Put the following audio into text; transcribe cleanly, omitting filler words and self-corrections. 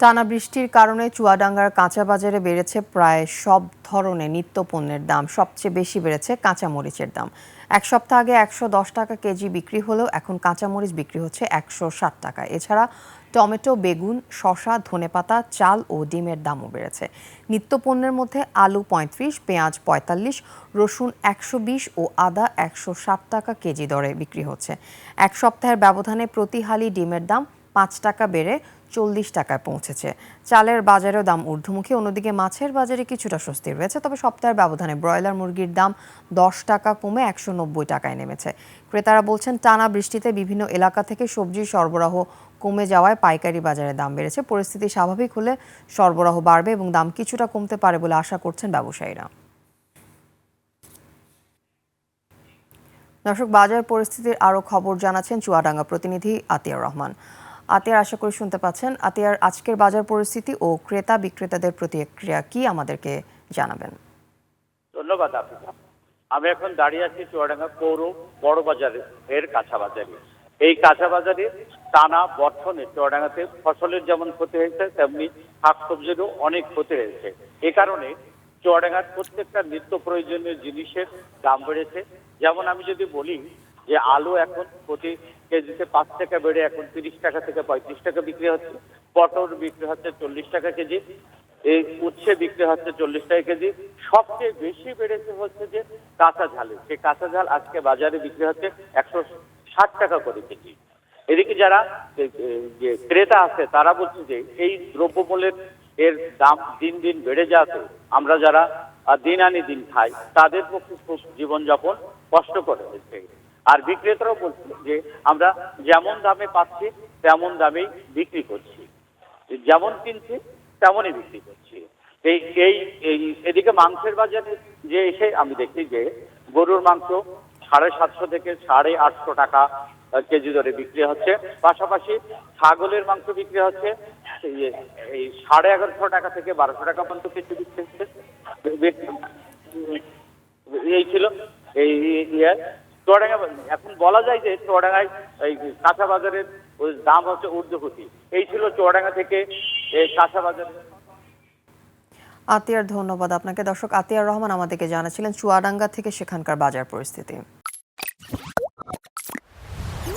টানা বৃষ্টির কারণে চুয়াডাঙ্গার কাঁচা বাজারে বেড়েছে প্রায় সব ধরনের নিত্যপণ্যের দাম। সবচেয়ে বেশি বেড়েছে কাঁচামরিচের দাম। এক সপ্তাহ আগে ১১০ টাকা কেজি বিক্রি হলেও এখন কাঁচামরিচ বিক্রি হচ্ছে ১৬০ টাকা। এছাড়া টমেটো, বেগুন, শসা, ধনেপাতা, চাল ও ডিমের দামও বেড়েছে। নিত্যপণ্যের মধ্যে আলু ৩৫, পেঁয়াজ ৪৫, রসুন ১২০ ও আদা ১৬০ টাকা কেজি দরে বিক্রি হচ্ছে। এক সপ্তাহের ব্যবধানে প্রতি হালি ডিমের দাম ৫ টাকা বেড়ে ৪০ টাকায় পৌঁছেছে। চালের বাজারেও দাম ঊর্ধ্বমুখী। অন্যদিকে মাছের বাজারে কিছুটা স্বস্তি রয়েছে, তবে সপ্তাহের ব্যবধানে ব্রয়লার মুরগির দাম ১০ টাকা কমে ১৯০ টাকায় নেমেছে। ক্রেতারা বলছেন, টানা বৃষ্টিতে বিভিন্ন এলাকা থেকে সবজির সরবরাহ কমে যাওয়ায় পাইকারি বাজারে দাম বেড়েছে। পরিস্থিতি স্বাভাবিক হলে সরবরাহ বাড়বে এবং দাম কিছুটা কমতে পারে বলে আশা করছেন ব্যবসায়ীরা। দর্শক, বাজার পরিস্থিতির আরও খবর জানাচ্ছেন চুয়াডাঙ্গা প্রতিনিধি আতিয়ার রহমান। আতিয়ার, আশা করি শুনতে পাচ্ছেন। আতিয়ার, আজকের বাজার পরিস্থিতি ও ক্রেতা বিক্রেতাদের প্রতিক্রিয়া কি আমাদেরকে জানাবেন? ধন্যবাদ আপনাকে। আমি এখন দাঁড়িয়ে আছি চুয়াডাঙ্গা পৌর বড় বাজারে এর কাঁচা বাজারে। এই কাঁচা বাজারে টানা বর্ষণে চুয়াডাঙ্গাতে ফসলের যেমন ক্ষতি হয়েছে, তেমনি শাকসবজিরও অনেক ক্ষতি হয়েছে। এ কারণে চুয়াডাঙ্গার প্রত্যেকটা নিত্য প্রয়োজনীয় জিনিসের দাম বেড়েছে। যেমন আমি যদি বলি যে আলু এখন প্রতি কেজিতে ৫ টাকা বেড়ে এখন ৩০ টাকা থেকে ৩৫ টাকা বিক্রি হচ্ছে। পটল বিক্রি হচ্ছে ৪০ টাকা কেজি। এই উচ্ছে বিক্রি হচ্ছে ৪০ টাকা কেজি। সবচেয়ে বেশি বেড়েছে হচ্ছে যে কাঁচা ঝালের। সেই কাঁচা ঝাল আজকে বাজারে বিক্রি হচ্ছে ১৬০ টাকা করে কেজি। এদিকে যারা যে ক্রেতা আছে তারা বলছে যে এই দ্রব্যমূল্যের এর দাম দিন দিন বেড়ে যাওয়াতে আমরা যারা দিন আনি দিন খাই তাদের পক্ষে খুব জীবনযাপন কষ্টকর হয়েছে। আর বিক্রেতারাও বলছে যে আমরা যেমন দামে পাচ্ছি তেমন দামেই বিক্রি করছি, যেমন কিনছি তেমনই বিক্রি করছি। এই এই এই এদিকে মাংসের বাজারে যে এসে আমি দেখি যে গরুর মাংস ৭৫০ থেকে ৮৫০ টাকা কেজি দরে বিক্রি হচ্ছে। পাশাপাশি ছাগলের মাংস বিক্রি হচ্ছে এই ১১৫০ টাকা থেকে ১২০০ টাকা পর্যন্ত কেজি বিক্রি হচ্ছে। এই ছিল এই চুয়াডাঙ্গা। এখন বলা যায় যে চুয়াডাঙ্গায় এই কাঁচা বাজারের দাম হচ্ছে ঊর্ধ্বগতি। এই ছিল চুয়াডাঙ্গা থেকে এই কাঁচা বাজার। আতিয়ার, ধন্যবাদ আপনাকে। দর্শক, আতিয়ার রহমান আমাদেরকে জানাচ্ছিলেন চুয়াডাঙ্গা থেকে সেখানকার বাজার পরিস্থিতি।